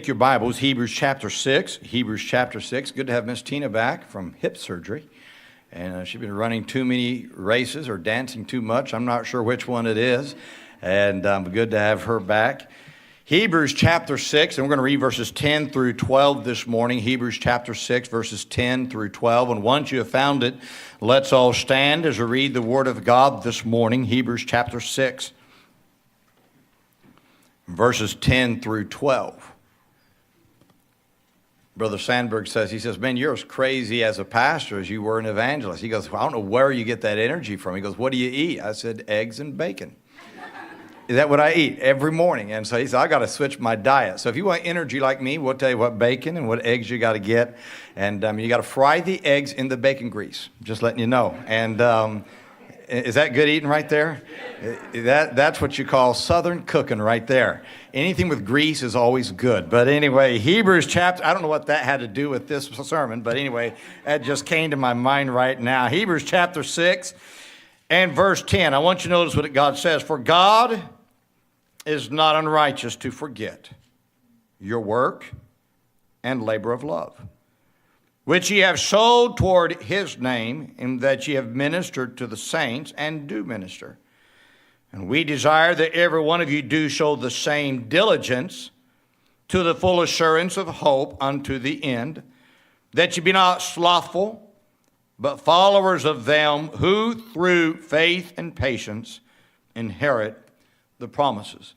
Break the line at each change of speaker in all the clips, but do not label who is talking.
Your Bibles, Hebrews chapter 6. Hebrews chapter 6. Good to have Miss Tina back from hip surgery. And she's been running too many races or dancing too much. I'm not sure which one it is. And good to have her back. Hebrews chapter 6, and we're going to read verses 10 through 12 this morning. Hebrews chapter 6, verses 10 through 12. And once you have found it, let's all stand as we read the Word of God this morning. Hebrews chapter 6, verses 10 through 12. Brother Sandberg says, man, you're as crazy as a pastor as you were an evangelist. He goes, well, I don't know where you get that energy from. He goes, what do you eat? I said, eggs and bacon. Is that what I eat every morning? And so he said, I got to switch my diet. So if you want energy like me, we'll tell you what bacon and what eggs you got to get. And you got to fry the eggs in the bacon grease, just letting you know. And is that good eating right there? That's what you call Southern cooking right there. Anything with grease is always good. But anyway, Hebrews chapter, I don't know what that had to do with this sermon, but anyway, that just came to my mind right now. Hebrews chapter 6 and verse 10. I want you to notice what God says. For God is not unrighteous to forget your work and labor of love, which ye have showed toward his name, in that ye have ministered to the saints and do minister. And we desire that every one of you do show the same diligence to the full assurance of hope unto the end, that ye be not slothful, but followers of them who through faith and patience inherit the promises.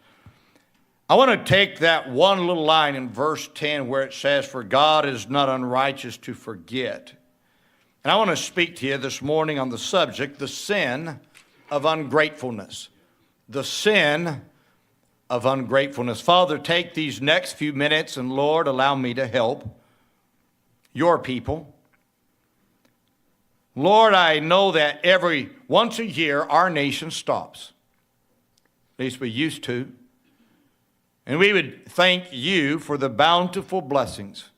I want to take that one little line in verse 10 where it says, for God is not unrighteous to forget. And I want to speak to you this morning on the subject, the sin of ungratefulness. The sin of ungratefulness. Father, take these next few minutes and Lord, allow me to help your people. Lord, I know that once a year our nation stops. At least we used to. And we would thank you for the bountiful blessings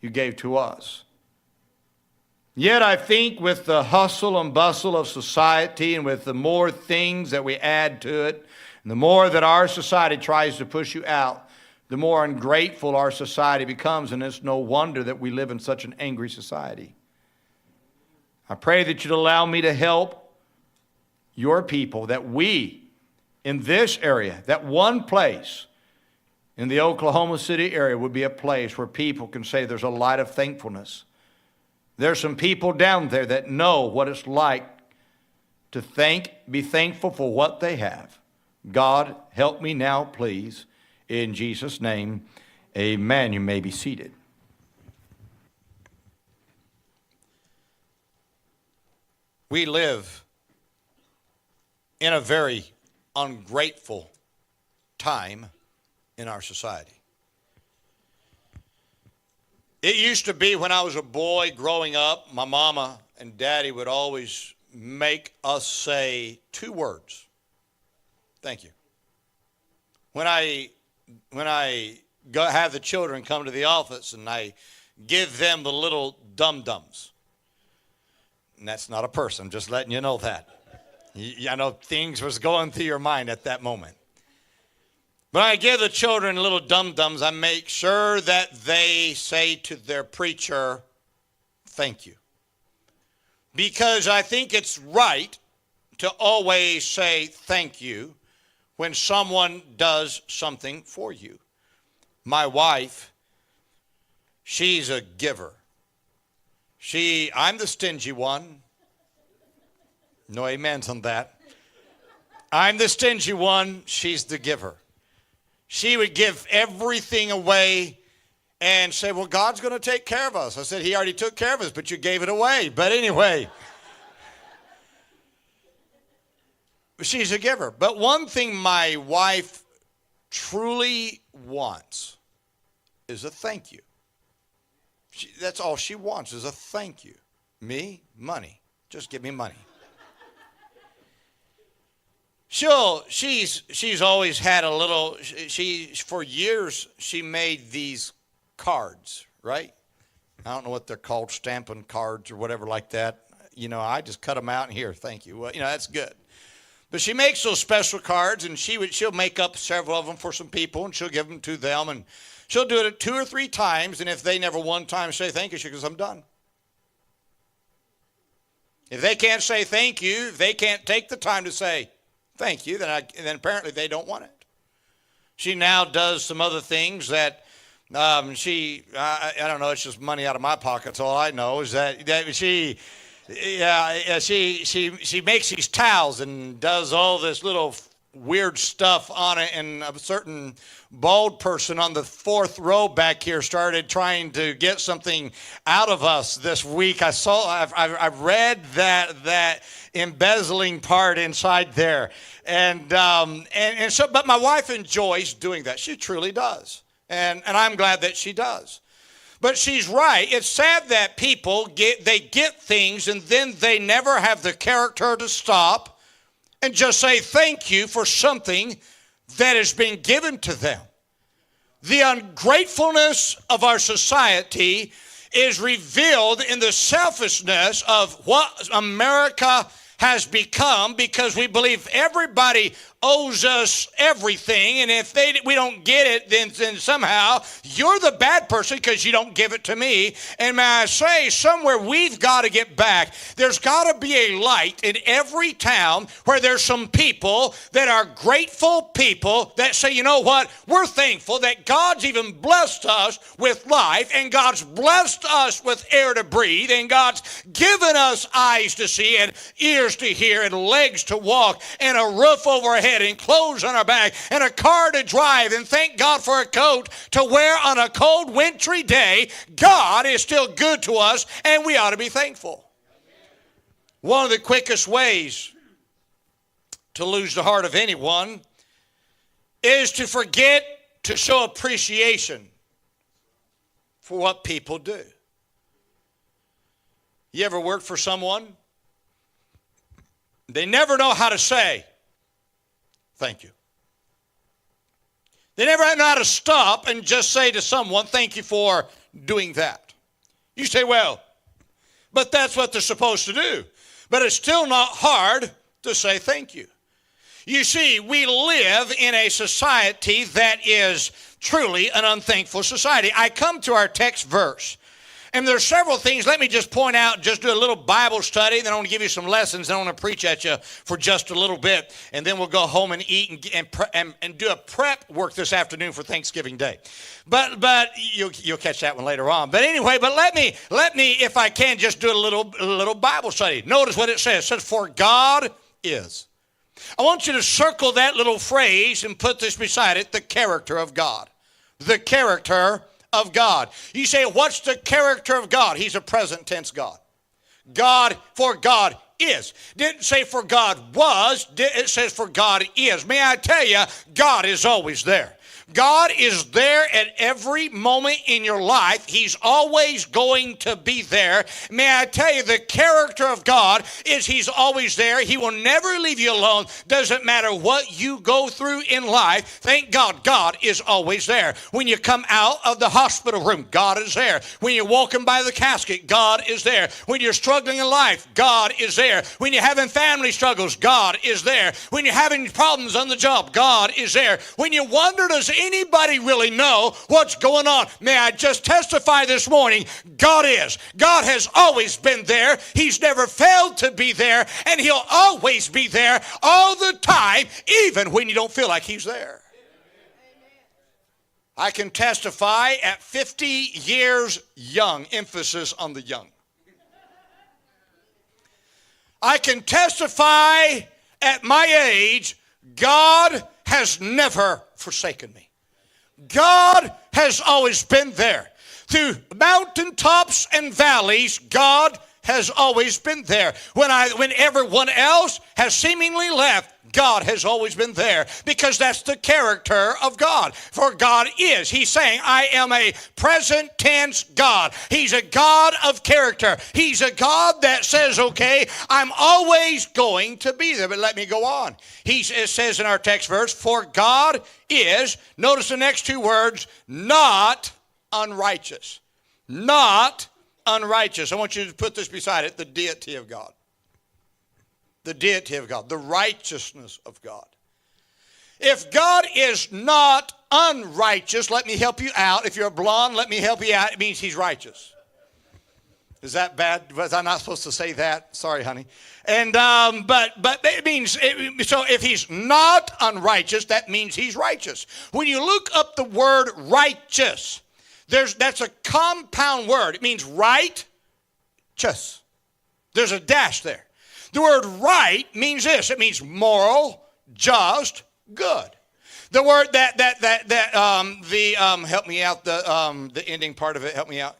you gave to us. Yet I think with the hustle and bustle of society and with the more things that we add to it, and the more that our society tries to push you out, the more ungrateful our society becomes, and it's no wonder that we live in such an angry society. I pray that you'd allow me to help your people, that we, in this area, that one place in the Oklahoma City area would be a place where people can say there's a light of thankfulness. There's some people down there that know what it's like to be thankful for what they have. God, help me now, please. In Jesus' name, amen. You may be seated. We live in a very ungrateful time in our society. It used to be when I was a boy growing up, my mama and daddy would always make us say two words. Thank you. When I have the children come to the office and I give them the little dum-dums. And that's not a person, just letting you know that. I know things was going through your mind at that moment. When I give the children little dum-dums, I make sure that they say to their preacher, thank you. Because I think it's right to always say thank you when someone does something for you. My wife, she's a giver. I'm the stingy one. No amens on that. I'm the stingy one, she's the giver. She would give everything away and say, well, God's going to take care of us. I said, he already took care of us, but you gave it away. But anyway, she's a giver. But one thing my wife truly wants is a thank you. That's all she wants is a thank you. Me, money. Just give me money. She's always had a little, for years, she made these cards, right? I don't know what they're called, stamping cards or whatever like that. I just cut them out and here, thank you. Well, that's good. But she makes those special cards, and she'll make up several of them for some people, and she'll give them to them, and She'll do it 2 or 3 times, and if they never one time say thank you, she goes, I'm done. If they can't say thank you, if they can't take the time to say thank you, then apparently they don't want it. She now does some other things that I don't know, it's just money out of my pockets. All I know is that she makes these towels and does all this little weird stuff on it, and a certain bald person on the 4th row back here started trying to get something out of us this week. I've read that embezzling part inside there, and so, but my wife enjoys doing that. She truly does, and I'm glad that she does. But she's right. It's sad that people get things and then they never have the character to stop and just say thank you for something that has been given to them. The ungratefulness of our society is revealed in the selfishness of what America has become, because we believe everybody owes us everything, and if we don't get it, then somehow you're the bad person because you don't give it to me. And may I say, somewhere we've got to get back. There's got to be a light in every town where there's some people that are grateful people that say, you know what, we're thankful that God's even blessed us with life, and God's blessed us with air to breathe, and God's given us eyes to see and ears to hear and legs to walk and a roof over our head and clothes on our back and a car to drive, and thank God for a coat to wear on a cold wintry day. God is still good to us, and we ought to be thankful. One of the quickest ways to lose the heart of anyone is to forget to show appreciation for what people do. You ever worked for someone? They never know how to say thank you. They never know how to stop and just say to someone, thank you for doing that. You say, well, but that's what they're supposed to do. But it's still not hard to say thank you. You see, we live in a society that is truly an unthankful society. I come to our text verse, and there's several things. Let me just point out, just do a little Bible study, then I want to give you some lessons, then I want to preach at you for just a little bit, and then we'll go home and eat and do a prep work this afternoon for Thanksgiving Day. But you'll catch that one later on. But anyway, but let me, if I can, just do a little Bible study. Notice what it says. It says, for God is. I want you to circle that little phrase and put this beside it, the character of God. The character of God. You say, what's the character of God? He's a present tense God. For God is. Didn't say for God was, it says for God is. May I tell you, God is always there. God is there at every moment in your life. He's always going to be there. May I tell you, the character of God is He's always there. He will never leave you alone. Doesn't matter what you go through in life. Thank God, God is always there. When you come out of the hospital room, God is there. When you're walking by the casket, God is there. When you're struggling in life, God is there. When you're having family struggles, God is there. When you're having problems on the job, God is there. When you wonder, does anybody really know what's going on? May I just testify this morning, God is. God has always been there. He's never failed to be there, and He'll always be there all the time, even when you don't feel like He's there. I can testify at 50 years young, emphasis on the young. I can testify at my age, God has never forsaken me. God has always been there. Through mountaintops and valleys, God has always been there. When everyone else has seemingly left, God has always been there, because that's the character of God. For God is. He's saying, I am a present tense God. He's a God of character. He's a God that says, okay, I'm always going to be there. But let me go on. It says in our text verse, for God is, notice the next two words, not unrighteous. Not unrighteous. I want you to put this beside it, the deity of God. The deity of God, the righteousness of God.
If God is not unrighteous, let me help you out. If you're blonde, let me help you out. It means he's righteous. Is that bad? Was I not supposed to say that? Sorry, honey. And but it means, so if he's not unrighteous, that means he's righteous. When you look up the word righteous, that's a compound word. It means right, just. There's a dash there. The word right means this. It means moral, just, good. The word help me out, the ending part of it, help me out.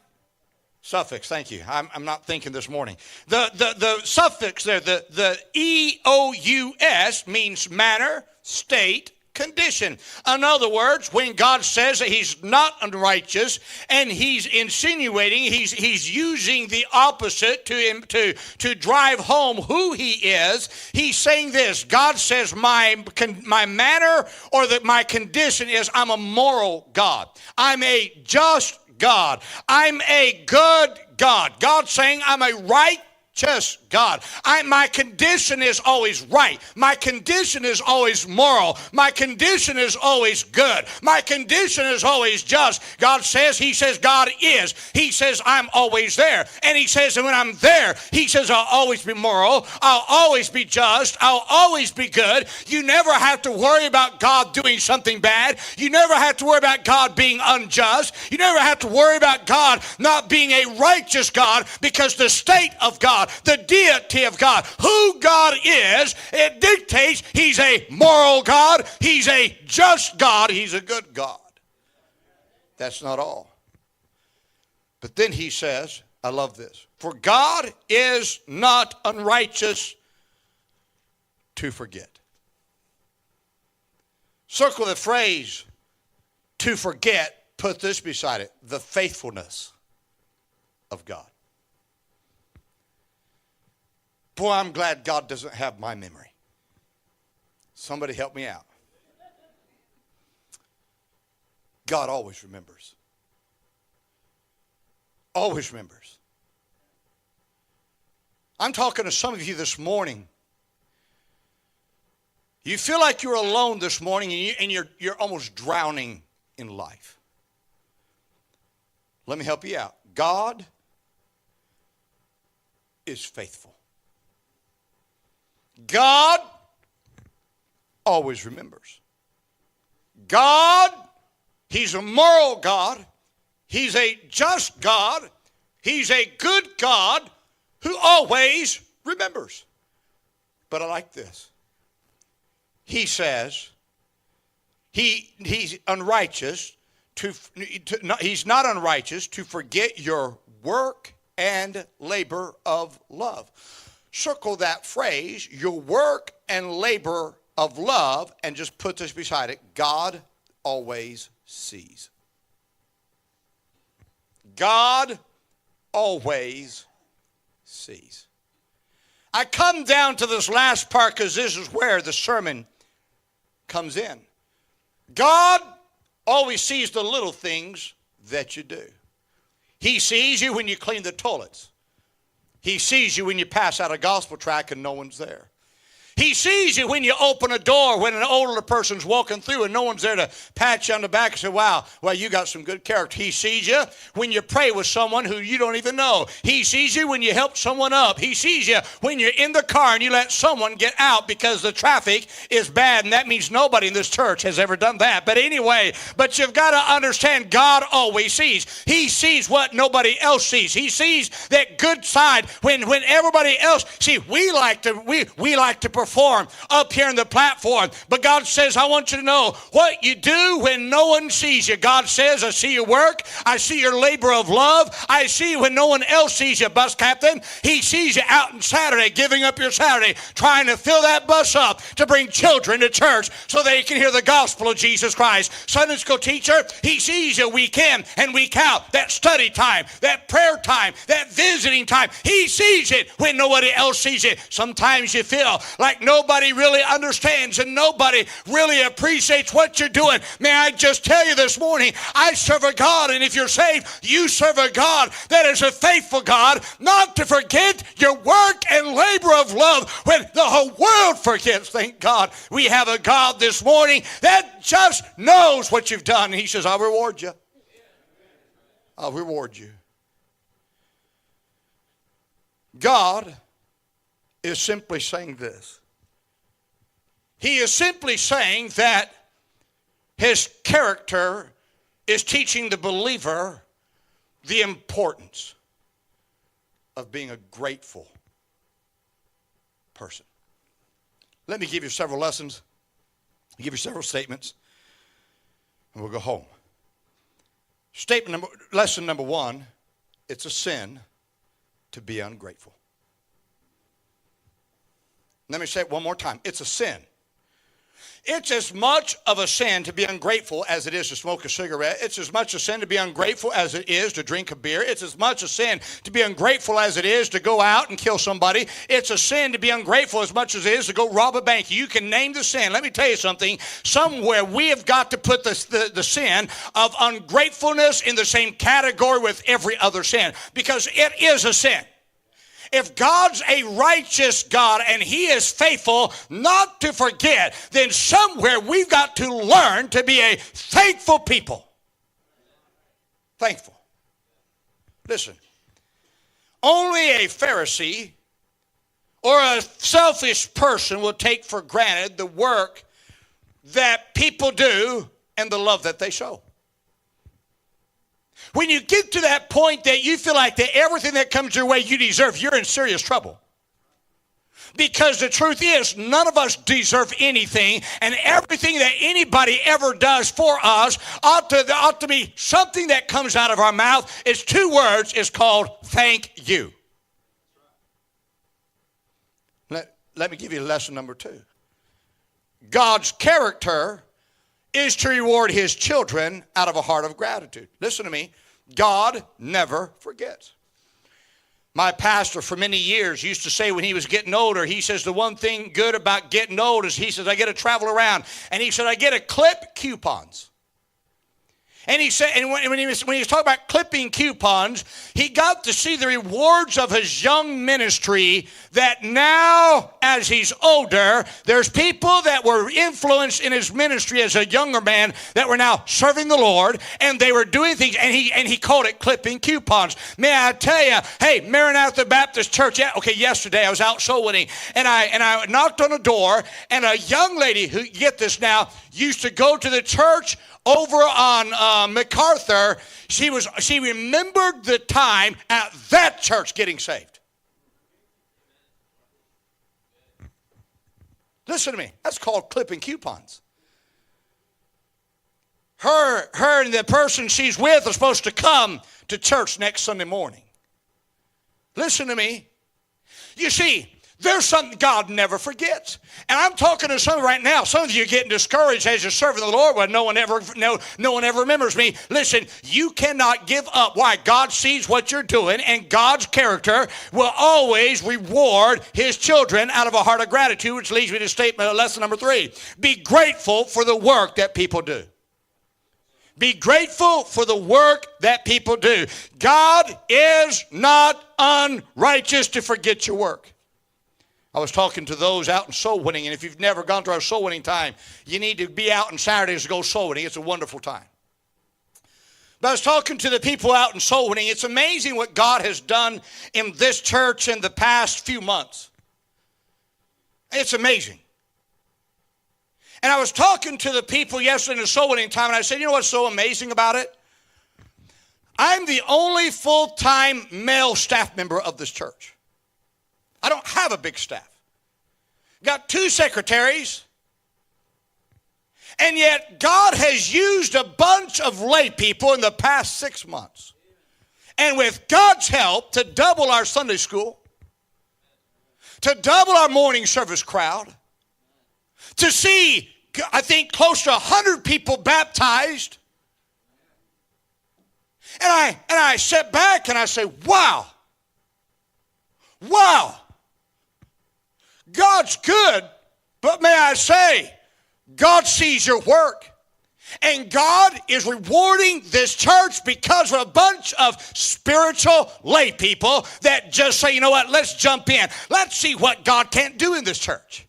Suffix, thank you. I'm not thinking this morning. The suffix there, the E-O-U-S means manner, state, condition. In other words, when God says that he's not unrighteous and he's insinuating, he's using the opposite to drive home who he is, he's saying this. God says my manner or that my condition is I'm a moral God. I'm a just God. I'm a good God. God's saying I'm a righteous God. My condition is always right. My condition is always moral. My condition is always good. My condition is always just. God says, he says God is. He says I'm always there. And he says that when I'm there, he says I'll always be moral. I'll always be just. I'll always be good. You never have to worry about God doing something bad. You never have to worry about God being unjust. You never have to worry about God not being a righteous God, because the state of God, the deity of God, who God is, it dictates he's a moral God, he's a just God, he's a good God. That's not all. But then he says, I love this, for God is not unrighteous to forget. Circle the phrase to forget, put this beside it, the faithfulness of God. Boy, I'm glad God doesn't have my memory. Somebody help me out. God always remembers. Always remembers. I'm talking to some of you this morning. You feel like you're alone this morning and you're almost drowning in life. Let me help you out. God is faithful. God always remembers. God, he's a moral God. He's a just God. He's a good God who always remembers. But I like this. He says he's unrighteous he's not unrighteous to forget your work and labor of love. Circle that phrase, your work and labor of love, and just put this beside it. God always sees. God always sees. I come down to this last part because this is where the sermon comes in. God always sees the little things that you do. He sees you when you clean the toilets. He sees you when you pass out a gospel tract and no one's there. He sees you when you open a door when an older person's walking through and no one's there to pat you on the back and say, wow, well, you got some good character. He sees you when you pray with someone who you don't even know. He sees you when you help someone up. He sees you when you're in the car and you let someone get out because the traffic is bad, and that means nobody in this church has ever done that. But anyway, but you've got to understand God always sees. He sees what nobody else sees. He sees that good side when everybody else, see, we like to perform up here on the platform. But God says, I want you to know what you do when no one sees you. God says, I see your work. I see your labor of love. I see you when no one else sees you, bus captain. He sees you out on Saturday, giving up your Saturday, trying to fill that bus up to bring children to church so they can hear the gospel of Jesus Christ. Sunday school teacher, he sees you week in and week out. That study time, that prayer time, that visiting time. He sees it when nobody else sees it. Sometimes you feel like like nobody really understands and nobody really appreciates what you're doing. May I just tell you this morning, I serve a God, and if you're saved, you serve a God that is a faithful God, not to forget your work and labor of love when the whole world forgets. Thank God we have a God this morning that just knows what you've done. And he says, I'll reward you. I'll reward you. God is simply saying this. He is simply saying that his character is teaching the believer the importance of being a grateful person. Let me give you several lessons, give you several statements, and we'll go home. Lesson number one, it's a sin to be ungrateful. Let me say it one more time. It's a sin. It's as much of a sin to be ungrateful as it is to smoke a cigarette. It's as much a sin to be ungrateful as it is to drink a beer. It's as much a sin to be ungrateful as it is to go out and kill somebody. It's a sin to be ungrateful as much as it is to go rob a bank. You can name the sin. Let me tell you something. Somewhere we have got to put the sin of ungratefulness in the same category with every other sin, because it is a sin. If God's a righteous God and he is faithful not to forget, then somewhere we've got to learn to be a thankful people. Thankful. Listen, only a Pharisee or a selfish person will take for granted the work that people do and the love that they show. When you get to that point that you feel like that everything that comes your way you deserve, you're in serious trouble. Because the truth is, none of us deserve anything, and everything that anybody ever does for us ought to be something that comes out of our mouth. It's two words. It's called thank you. Let me give you lesson number two. God's character is to reward his children out of a heart of gratitude. Listen to me. God never forgets. My pastor for many years used to say when he was getting older, he says the one thing good about getting old is, he says, I get to travel around. And he said, I get to clip coupons. And he said, and when he was talking about clipping coupons, he got to see the rewards of his young ministry, that now as he's older, there's people that were influenced in his ministry as a younger man that were now serving the Lord, and they were doing things, and he called it clipping coupons. May I tell you, hey, Maranatha Baptist Church, yesterday I was out soul winning, and I knocked on a door, and a young lady who, get this now, used to go to the church over on MacArthur. She remembered the time at that church getting saved. Listen to me. That's called clipping coupons. Her and the person she's with are supposed to come to church next Sunday morning. Listen to me. You see, there's something God never forgets. And I'm talking to some right now. Some of you are getting discouraged as you're serving the Lord. Well, no one ever remembers me. Listen, you cannot give up. Why? God sees what you're doing, and God's character will always reward his children out of a heart of gratitude, which leads me to statement lesson number 3. Be grateful for the work that people do. Be grateful for the work that people do. God is not unrighteous to forget your work. I was talking to those out in soul winning, and if you've never gone to our soul winning time, you need to be out on Saturdays to go soul winning. It's a wonderful time. But I was talking to the people out in soul winning. It's amazing what God has done in this church in the past few months. It's amazing. And I was talking to the people yesterday in the soul winning time, and I said, you know what's so amazing about it? I'm the only full-time male staff member of this church. I don't have a big staff. Got 2 secretaries. And yet God has used a bunch of lay people in the past 6 months. And with God's help, to double our Sunday school, to double our morning service crowd, to see, I think, close to 100 people baptized. And I sit back and I say, wow. Wow. God's good, but may I say, God sees your work. And God is rewarding this church because of a bunch of spiritual lay people that just say, you know what, let's jump in. Let's see what God can't do in this church.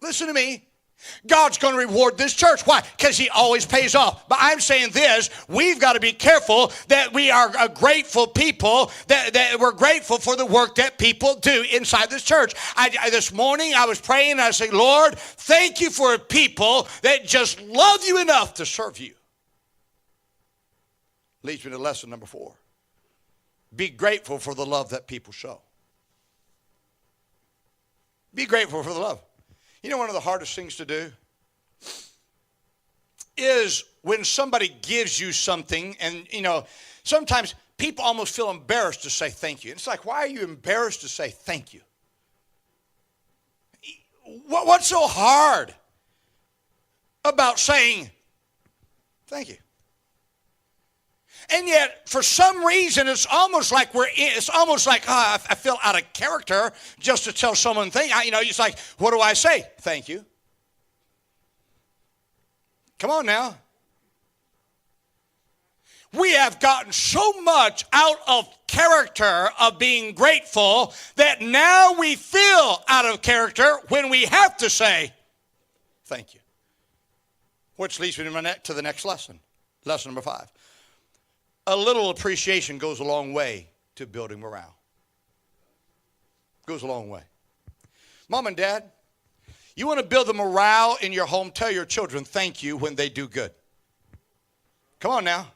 Listen to me. God's going to reward this church. Why? Because he always pays off. But I'm saying this, we've got to be careful that we are a grateful people, that we're grateful for the work that people do inside this church. This morning I was praying and I said, Lord, thank you for people that just love you enough to serve you. Leads me to lesson number 4. Be grateful for the love that people show. Be grateful for the love. You know, one of the hardest things to do is when somebody gives you something, and, you know, sometimes people almost feel embarrassed to say thank you. It's like, why are you embarrassed to say thank you? What's so hard about saying thank you? And yet, for some reason, it's almost like I feel out of character just to tell someone thank you. You know, it's like, what do I say? Thank you. Come on now. We have gotten so much out of character of being grateful that now we feel out of character when we have to say thank you. Which leads me to the next lesson. Lesson number 5. A little appreciation goes a long way to building morale. Goes a long way. Mom and Dad, you want to build the morale in your home, tell your children thank you when they do good. Come on now.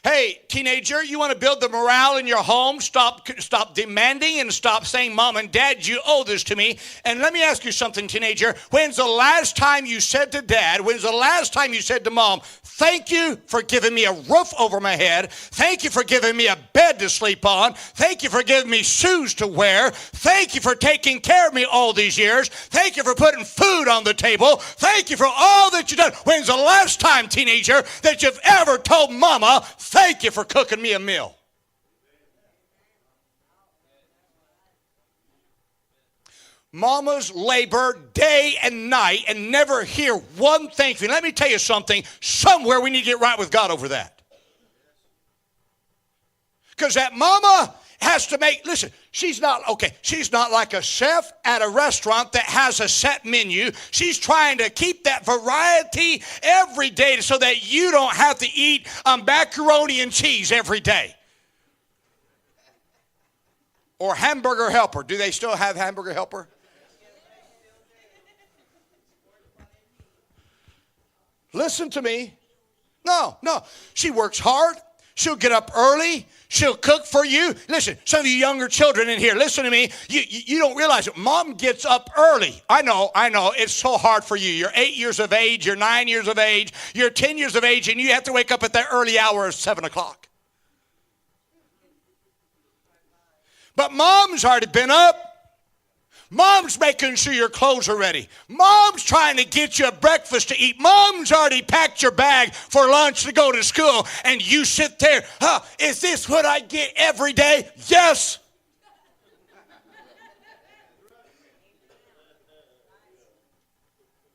Hey, teenager, you want to build the morale in your home? Stop demanding and stop saying, Mom and Dad, you owe this to me. And let me ask you something, teenager. When's the last time you said to Dad, when's the last time you said to Mom, thank you for giving me a roof over my head. Thank you for giving me a bed to sleep on. Thank you for giving me shoes to wear. Thank you for taking care of me all these years. Thank you for putting food on the table. Thank you for all that you've done. When's the last time, teenager, that you've ever told Mama, thank you for cooking me a meal? Mamas labor day and night and never hear one thank you. Let me tell you something. Somewhere we need to get right with God over that. Because that mama has to make, listen, she's not like a chef at a restaurant that has a set menu. She's trying to keep that variety every day so that you don't have to eat macaroni and cheese every day. Or Hamburger Helper. Do they still have Hamburger Helper? Listen to me. No. She works hard. She'll get up early. She'll cook for you. Listen, some of you younger children in here, listen to me. You don't realize it. Mom gets up early. I know. It's so hard for you. You're 8 years of age. You're 9 years of age. You're 10 years of age, and you have to wake up at that early hour of 7 o'clock. But Mom's already been up. Mom's making sure your clothes are ready. Mom's trying to get you a breakfast to eat. Mom's already packed your bag for lunch to go to school. And you sit there, is this what I get every day? Yes.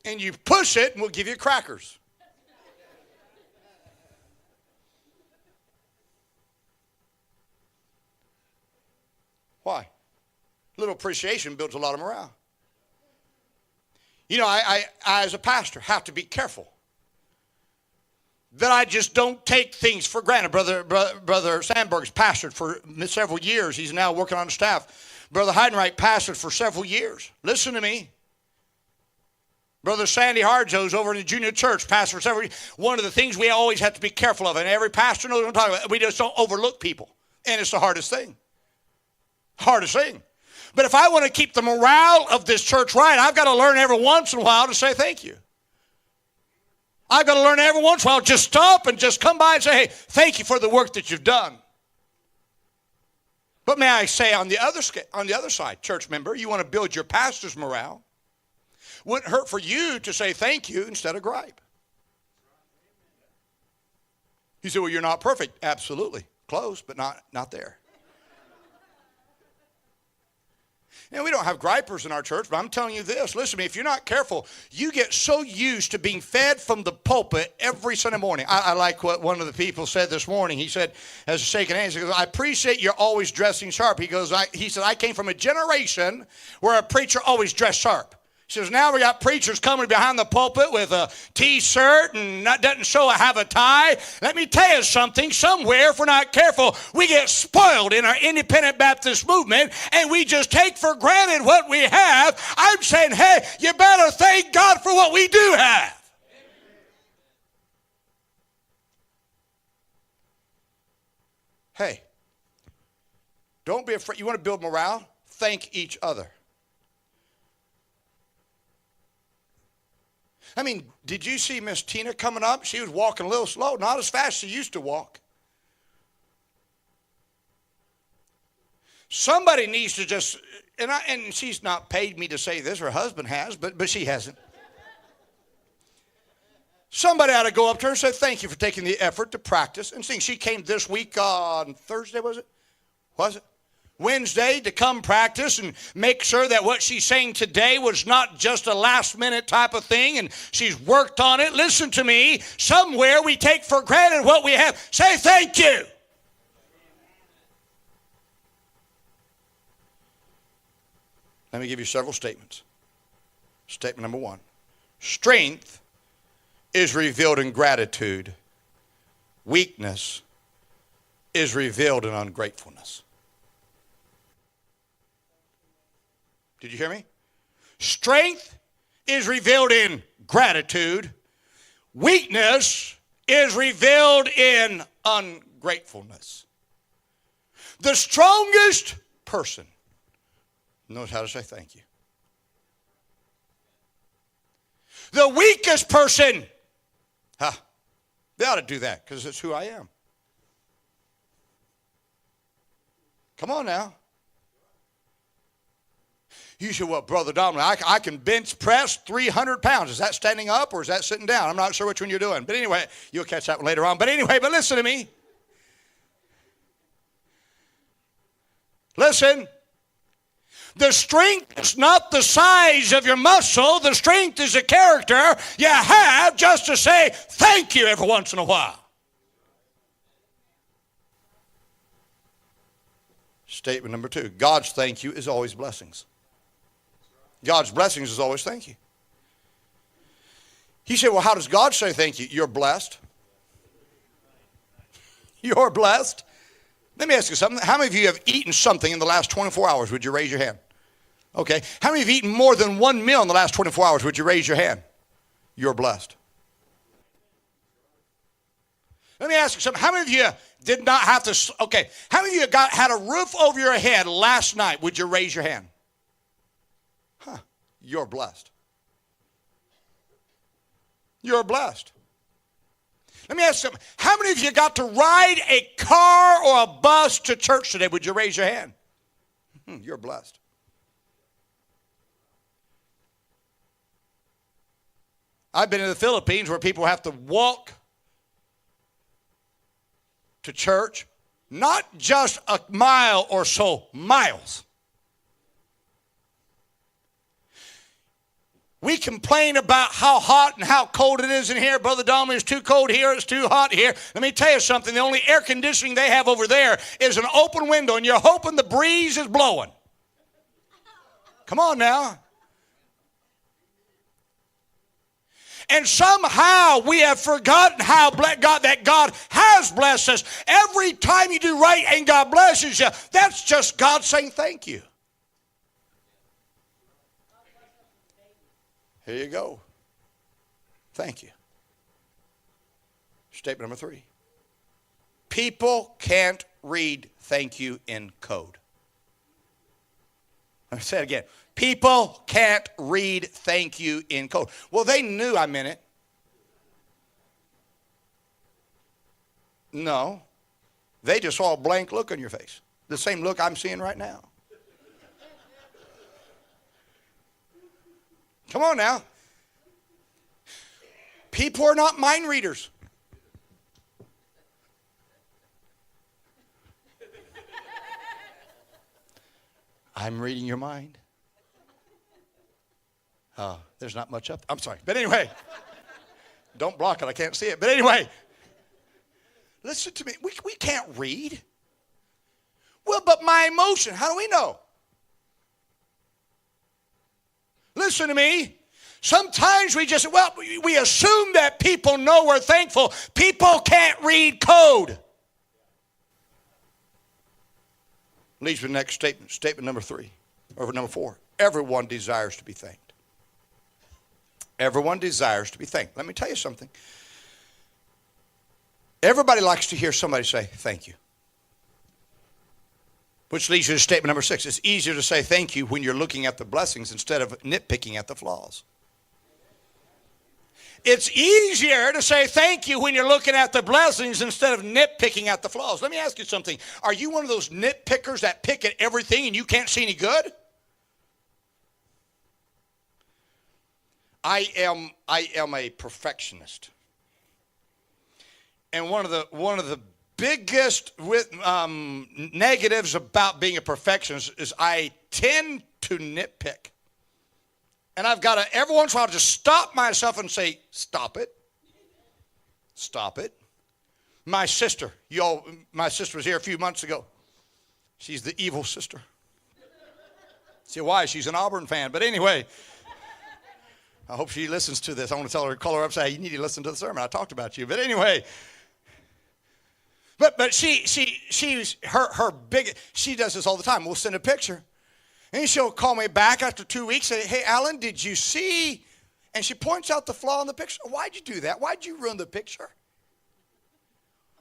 And you push it and we'll give you crackers. Why? Little appreciation builds a lot of morale. You know, I as a pastor have to be careful that I just don't take things for granted. Brother Sandberg's pastored for several years. He's now working on the staff. Brother Heidenreich pastored for several years. Listen to me. Brother Sandy Harjo's over in the junior church, pastored for several years. One of the things we always have to be careful of, and every pastor knows what I'm talking about, we just don't overlook people. And it's the hardest thing. Hardest thing. But if I want to keep the morale of this church right, I've got to learn every once in a while to say thank you. I've got to learn every once in a while, just stop and just come by and say, hey, thank you for the work that you've done. But may I say on the other side, church member, you want to build your pastor's morale. Wouldn't hurt for you to say thank you instead of gripe. You say, well, you're not perfect. Absolutely. Close, but not there. You know, we don't have gripers in our church, but I'm telling you this. Listen to me, if you're not careful, you get so used to being fed from the pulpit every Sunday morning. I like what one of the people said this morning. He said, as a shaking hands, he goes, I appreciate you're always dressing sharp. He said, I came from a generation where a preacher always dressed sharp. He says, now we got preachers coming behind the pulpit with a T-shirt and that doesn't show I have a tie. Let me tell you something. Somewhere, if we're not careful, we get spoiled in our independent Baptist movement and we just take for granted what we have. I'm saying, hey, you better thank God for what we do have. Hey, don't be afraid. You want to build morale? Thank each other. I mean, did you see Miss Tina coming up? She was walking a little slow, not as fast as she used to walk. Somebody needs to just, and she's not paid me to say this, her husband has, but she hasn't. Somebody ought to go up to her and say, thank you for taking the effort to practice and sing. She came this week on Thursday, was it? Wednesday to come practice and make sure that what she's saying today was not just a last minute type of thing and she's worked on it. Listen to me. Somewhere we take for granted what we have. Say thank you. Let me give you several statements. Statement number one. Strength is revealed in gratitude. Weakness is revealed in ungratefulness. Did you hear me? Strength is revealed in gratitude. Weakness is revealed in ungratefulness. The strongest person knows how to say thank you. The weakest person, they ought to do that because it's who I am. Come on now. You say, well, Brother Domelle, I can bench press 300 pounds. Is that standing up or is that sitting down? I'm not sure which one you're doing. But anyway, you'll catch that one later on. But anyway, but listen to me. Listen. The strength is not the size of your muscle. The strength is the character you have just to say thank you every once in a while. Statement number two. God's thank you is always blessings. God's blessings is always thank you. He said, well, how does God say thank you? You're blessed. You're blessed. Let me ask you something. How many of you have eaten something in the last 24 hours? Would you raise your hand? Okay. How many of you have eaten more than one meal in the last 24 hours? Would you raise your hand? You're blessed. Let me ask you something. How many of you did not have to, okay, how many of you had a roof over your head last night? Would you raise your hand? You're blessed. You're blessed. Let me ask you something. How many of you got to ride a car or a bus to church today? Would you raise your hand? You're blessed. I've been in the Philippines where people have to walk to church, not just a mile or so, miles. We complain about how hot and how cold it is in here. Brother Domelle, it's too cold here, it's too hot here. Let me tell you something. The only air conditioning they have over there is an open window, and you're hoping the breeze is blowing. Come on now. And somehow we have forgotten how that God has blessed us. Every time you do right and God blesses you, that's just God saying thank you. Here you go. Thank you. Statement number 3. People can't read thank you in code. Let me say it again. People can't read thank you in code. Well, they knew I meant it. No. They just saw a blank look on your face. The same look I'm seeing right now. Come on now. People are not mind readers. I'm reading your mind. There's not much up. I'm sorry. But anyway, don't block it. I can't see it. But anyway, listen to me. We can't read. Well, but my emotion, how do we know? Listen to me. Sometimes we assume that people know we're thankful. People can't read code. Leads to the next statement. Statement number 3, or number 4. Everyone desires to be thanked. Everyone desires to be thanked. Let me tell you something. Everybody likes to hear somebody say, thank you. Which leads you to statement number 6. It's easier to say thank you when you're looking at the blessings instead of nitpicking at the flaws. It's easier to say thank you when you're looking at the blessings instead of nitpicking at the flaws. Let me ask you something. Are you one of those nitpickers that pick at everything and you can't see any good? I am a perfectionist. And one of the biggest negatives about being a perfectionist is I tend to nitpick. And I've got to, every once in a while, just stop myself and say, stop it. Stop it. My sister was here a few months ago. She's the evil sister. See why? She's an Auburn fan. But anyway, I hope she listens to this. I want to call her up and say, you need to listen to the sermon. I talked about you. But anyway, but she's her big, she does this all the time. We'll send a picture. And she'll call me back after 2 weeks and say, hey, Alan, did you see? And she points out the flaw in the picture. Why'd you do that? Why'd you ruin the picture?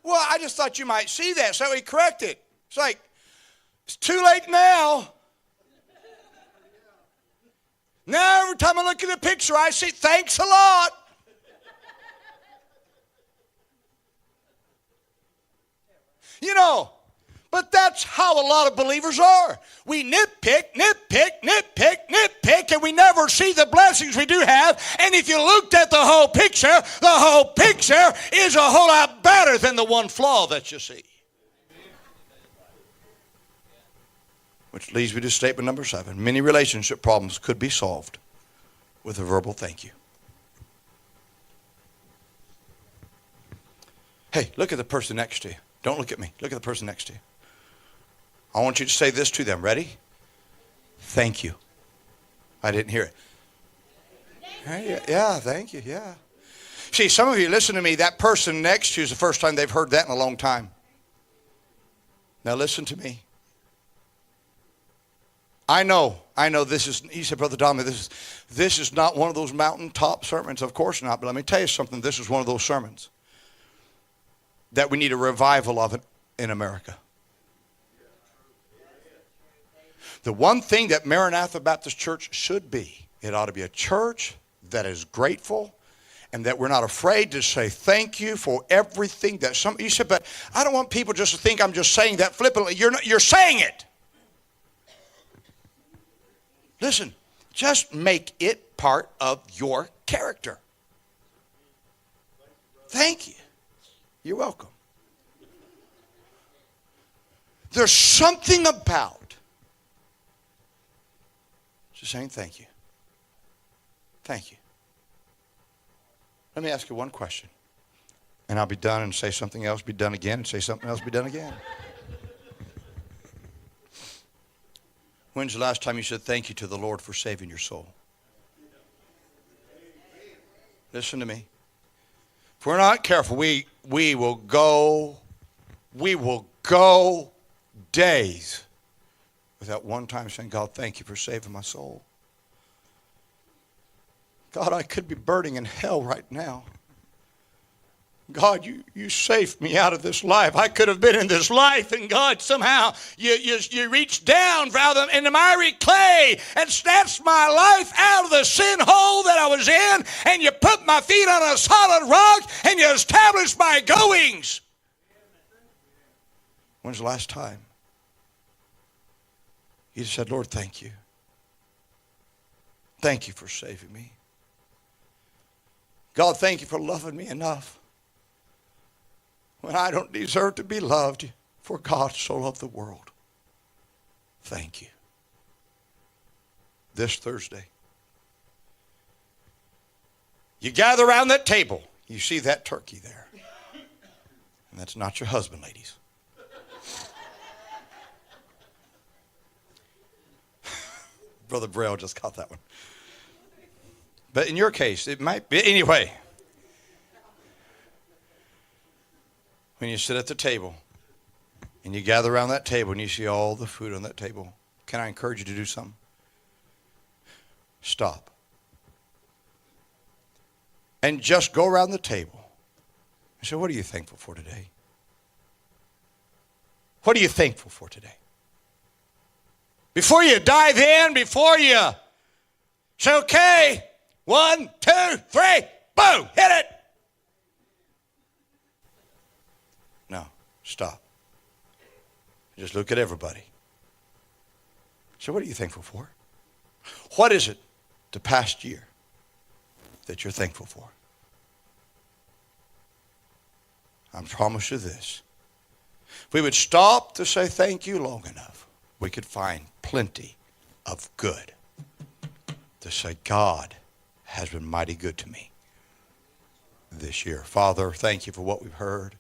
Well, I just thought you might see that, so we correct it. It's like, it's too late now. Now every time I look at the picture, I see, thanks a lot. You know, but that's how a lot of believers are. We nitpick, and we never see the blessings we do have. And if you looked at the whole picture is a whole lot better than the one flaw that you see. Which leads me to statement number 7. Many relationship problems could be solved with a verbal thank you. Hey, look at the person next to you. Don't look at me. Look at the person next to you. I want you to say this to them. Ready? Thank you. I didn't hear it. Yeah, thank you. Yeah. See, some of you, listen to me. That person next to you is the first time they've heard that in a long time. Now listen to me. I know this is, he said, Brother Domelle, this is not one of those mountaintop sermons. Of course not. But let me tell you something. This is one of those sermons that we need a revival of it in America. The one thing that Maranatha Baptist Church should be, it ought to be a church that is grateful and that we're not afraid to say thank you for everything that you said, but I don't want people just to think I'm just saying that flippantly. You're saying it. Listen, just make it part of your character. Thank you. You're welcome. There's something about just saying thank you. Thank you. Let me ask you one question. And I'll be done and say something else, be done again, and say something else, be done again. When's the last time you said thank you to the Lord for saving your soul? Listen to me. If we're not careful, we will go days without one time saying, God, thank you for saving my soul. God, I could be burning in hell right now. God, you saved me out of this life. I could have been in this life, and God, somehow you reached down in the miry clay and snatched my life out of the sin hole that I was in, and you put my feet on a solid rock, and you established my goings. When's the last time you said, Lord, thank you. Thank you for saving me. God, thank you for loving me enough when I don't deserve to be loved, for God so loved the world. Thank you. this Thursday. You gather around that table. You see that turkey there. And that's not your husband, ladies. Brother Braille just caught that one. But in your case, it might be. Anyway, when you sit at the table and you gather around that table and you see all the food on that table, can I encourage you to do something? Stop. And just go around the table and say, what are you thankful for today? What are you thankful for today? Before you dive in, before you say, okay, 1, 2, 3, boom, hit it. No, stop. Just look at everybody. So what are you thankful for? What is it the past year that you're thankful for? I promise you this. If we would stop to say thank you long enough, we could find plenty of good to say, God has been mighty good to me this year. Father, thank you for what we've heard.